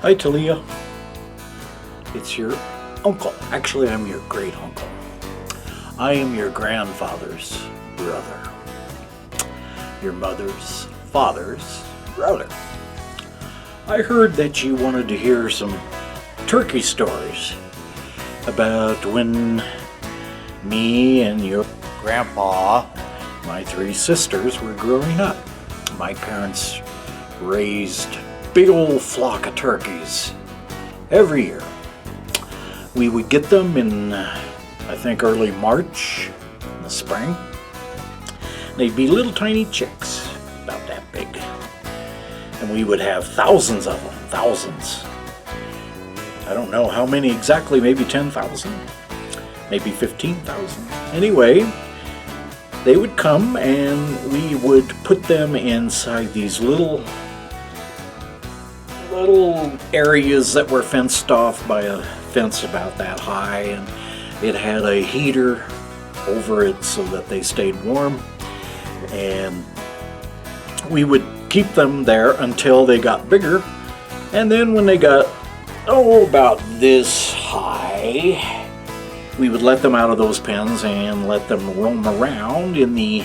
Hi, Talia. It's your uncle. Actually, I'm your great uncle. I am your grandfather's brother. Your mother's father's brother. I heard that you wanted to hear some turkey stories about when me and your grandpa, my three sisters, were growing up. My parents raised big old flock of turkeys every year. We would get them in, I think, early March in the spring. They'd be little tiny chicks, about that big. And we would have thousands of them, thousands. I don't know how many exactly, maybe 10,000, maybe 15,000. Anyway, they would come and we would put them inside these little areas that were fenced off by a fence about that high, and it had a heater over it so that they stayed warm, and we would keep them there until they got bigger, and then when they got about this high, we would let them out of those pens and let them roam around in the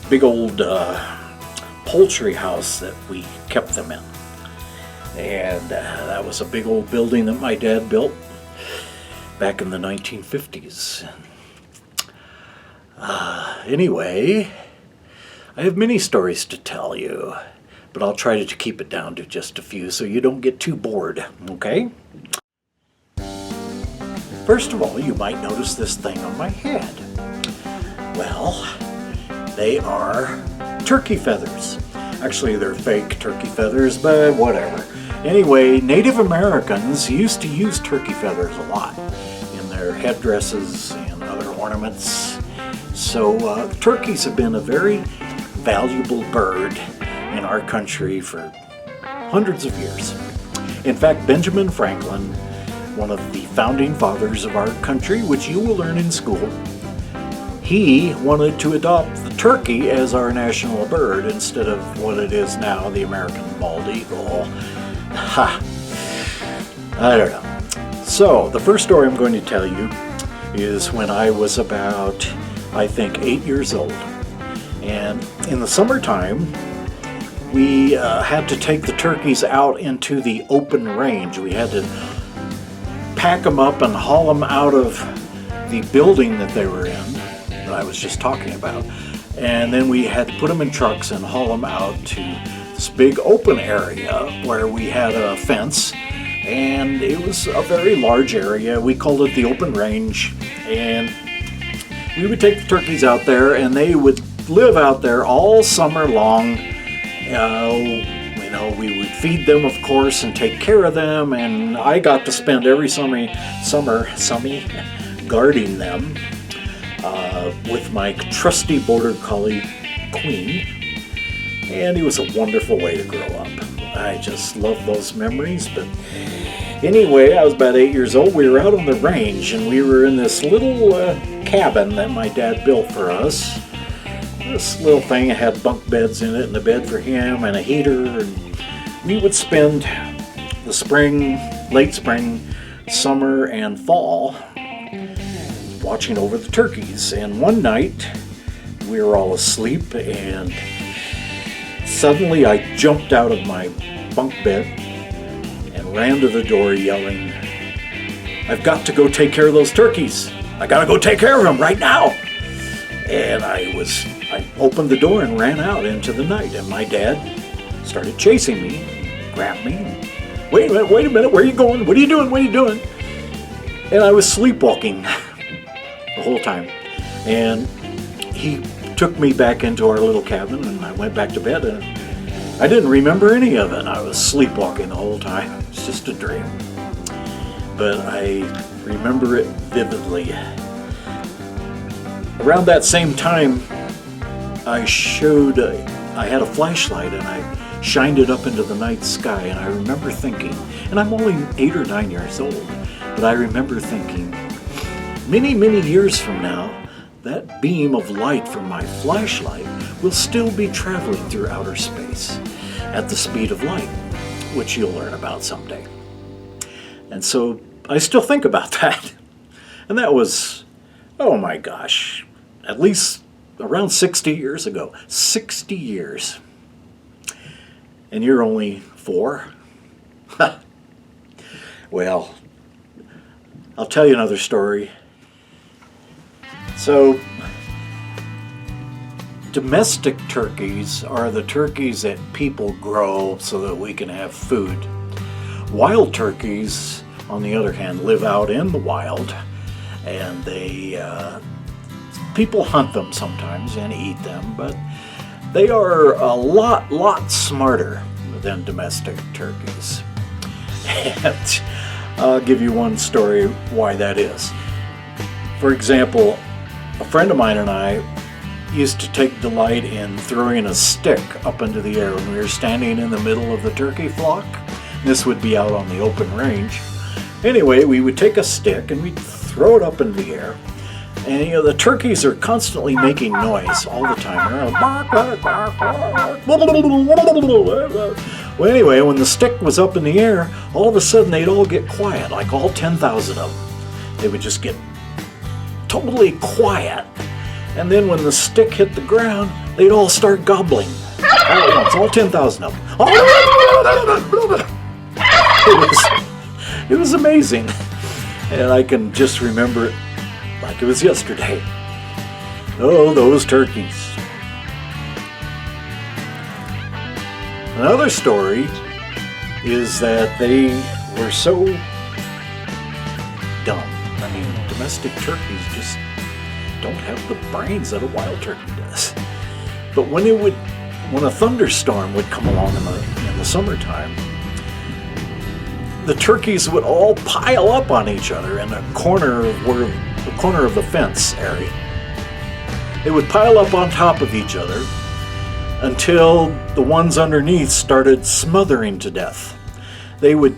big old poultry house that we kept them in. And that was a big old building that my dad built back in the 1950s. Anyway, I have many stories to tell you, but I'll try to keep it down to just a few so you don't get too bored, okay? First of all, you might notice this thing on my head. Well, they are turkey feathers. Actually, they're fake turkey feathers, but whatever. Anyway, Native Americans used to use turkey feathers a lot in their headdresses and other ornaments. So turkeys have been a very valuable bird in our country for hundreds of years. In fact, Benjamin Franklin, one of the founding fathers of our country, which you will learn in school, he wanted to adopt the turkey as our national bird instead of what it is now, the American bald eagle. Ha! I don't know. So, the first story I'm going to tell you is when I was about, I think, 8 years old. And in the summertime, we had to take the turkeys out into the open range. We had to pack them up and haul them out of the building that they were in, that I was just talking about. And then we had to put them in trucks and haul them out to this big open area where we had a fence, and it was a very large area. We called it the open range, and we would take the turkeys out there and they would live out there all summer long. We would feed them, of course, and take care of them, and I got to spend every summer guarding them with my trusty border collie Queen, and it was a wonderful way to grow up. I just love those memories. But anyway, I was about 8 years old. We were out on the range, and we were in this little cabin that my dad built for us. This little thing had bunk beds in it, and a bed for him, and a heater, and we would spend the spring, late spring, summer, and fall watching over the turkeys. And one night, we were all asleep, and suddenly I jumped out of my bunk bed and ran to the door yelling, "I've got to go take care of those turkeys. I gotta go take care of them right now." And I opened the door and ran out into the night, and my dad started chasing me, grabbed me. Wait a minute, where are you going? What are you doing? And I was sleepwalking the whole time. And he took me back into our little cabin, and I went back to bed, and I didn't remember any of it. I was sleepwalking the whole time. It's just a dream. But I remember it vividly. Around that same time, I had a flashlight, and I shined it up into the night sky, and I remember thinking, and I'm only 8 or 9 years old, but I remember thinking, many, many years from now, that beam of light from my flashlight will still be traveling through outer space at the speed of light, which you'll learn about someday. And so I still think about that. And that was, oh my gosh, at least around 60 years ago. 60 years. And you're only 4? Well, I'll tell you another story. So, domestic turkeys are the turkeys that people grow so that we can have food. Wild turkeys, on the other hand, live out in the wild, and people hunt them sometimes and eat them, but they are a lot smarter than domestic turkeys. And I'll give you one story why that is. For example, a friend of mine and I used to take delight in throwing a stick up into the air when we were standing in the middle of the turkey flock. This would be out on the open range. Anyway, we would take a stick and we'd throw it up into the air. And the turkeys are constantly making noise all the time. Well, anyway, when the stick was up in the air, all of a sudden they'd all get quiet, like all 10,000 of them. They would just get totally quiet. And then when the stick hit the ground, they'd all start gobbling. All at once, all 10,000 of them. It was amazing. And I can just remember it like it was yesterday. Oh, those turkeys. Another story is that they were so dumb. I mean, domestic turkeys just don't have the brains that a wild turkey does. But when a thunderstorm would come along in the summertime, the turkeys would all pile up on each other in the corner of the fence area. They would pile up on top of each other until the ones underneath started smothering to death. They would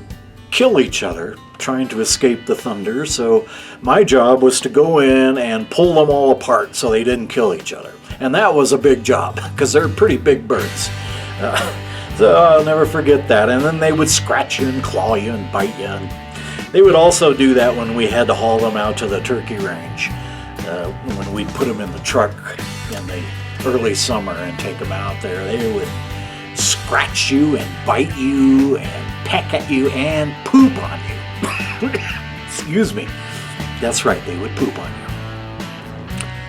kill each other trying to escape the thunder, so my job was to go in and pull them all apart so they didn't kill each other. And that was a big job, because they're pretty big birds. So I'll never forget that. And then they would scratch you and claw you and bite you. And they would also do that when we had to haul them out to the turkey range. When we'd put them in the truck in the early summer and take them out there, they would scratch you and bite you and peck at you and poop on you. Excuse me. That's right, they would poop on you.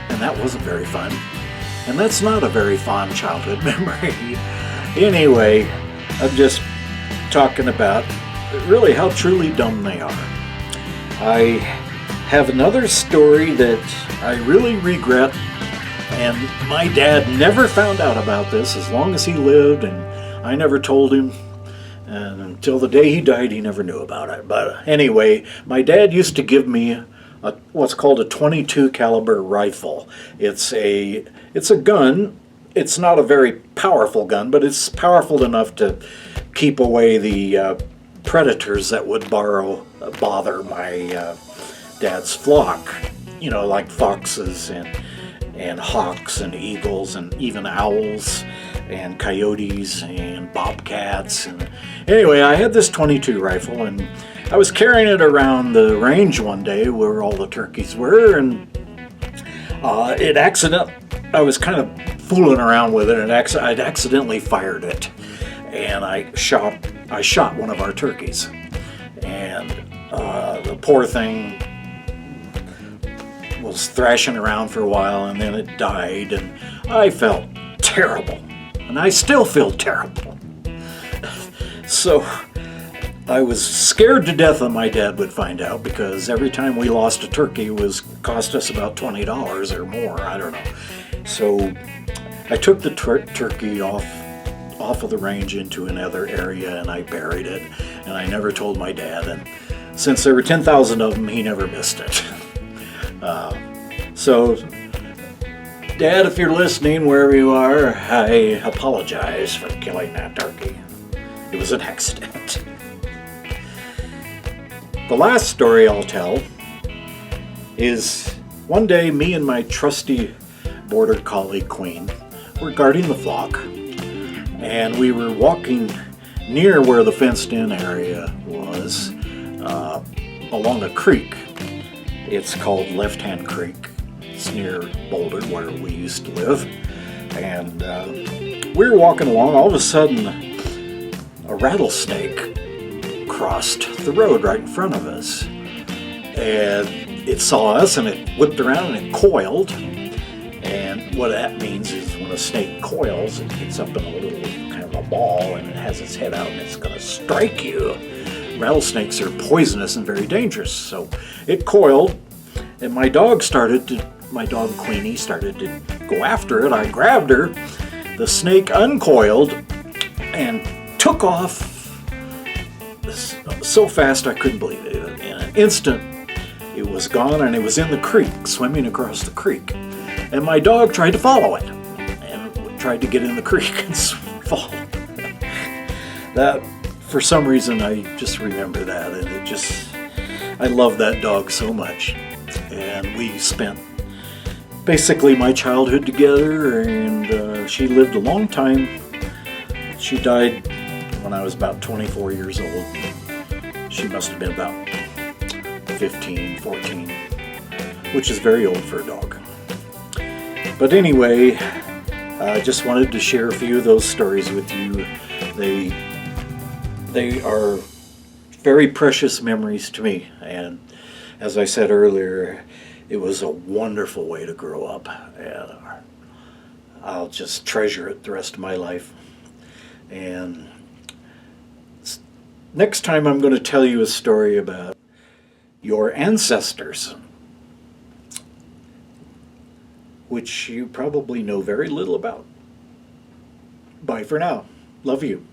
And that wasn't very fun. And that's not a very fond childhood memory. Anyway, I'm just talking about really how truly dumb they are. I have another story that I really regret, and my dad never found out about this as long as he lived, and I never told him. And until the day he died, he never knew about it. But anyway, my dad used to give me what's called a .22 caliber rifle. It's a gun. It's not a very powerful gun, but it's powerful enough to keep away the predators that would bother my dad's flock. You know, like foxes and hawks and eagles and even owls and coyotes and bobcats. And anyway, I had this .22 rifle, and I was carrying it around the range one day where all the turkeys were, and I was kind of fooling around with it, and I'd accidentally fired it, and I shot one of our turkeys, and the poor thing was thrashing around for a while, and then it died, and I felt terrible, and I still feel terrible. So I was scared to death that my dad would find out, because every time we lost a turkey it cost us about $20 or more, I don't know. So I took the turkey off of the range into another area, and I buried it, and I never told my dad, and since there were 10,000 of them, he never missed it. So Dad, if you're listening, wherever you are, I apologize for killing that turkey. It was an accident. The last story I'll tell is one day me and my trusty border collie Queen were guarding the flock, and we were walking near where the fenced in area was. along a creek. It's called Left Hand Creek. It's near Boulder, where we used to live. And we were walking along. All of a sudden, a rattlesnake crossed the road right in front of us. And it saw us, and it whipped around, and it coiled. And what that means is when a snake coils, it gets up in a little kind of a ball, and it has its head out, and it's going to strike you. Rattlesnakes are poisonous and very dangerous. So it coiled, and my dog Queenie started to go after it. I grabbed her. The snake uncoiled and took off so fast I couldn't believe it. In an instant, it was gone, and it was in the creek, swimming across the creek. And my dog tried to follow it and tried to get in the creek and fall. That, for some reason, I just remember that, and I love that dog so much. And we spent basically my childhood together, and she lived a long time. She died when I was about 24 years old. She must have been about 15, 14, which is very old for a dog. But anyway, I just wanted to share a few of those stories with you. They are very precious memories to me, and as I said earlier, it was a wonderful way to grow up, and I'll just treasure it the rest of my life. And next time I'm going to tell you a story about your ancestors, which you probably know very little about. Bye for now. Love you.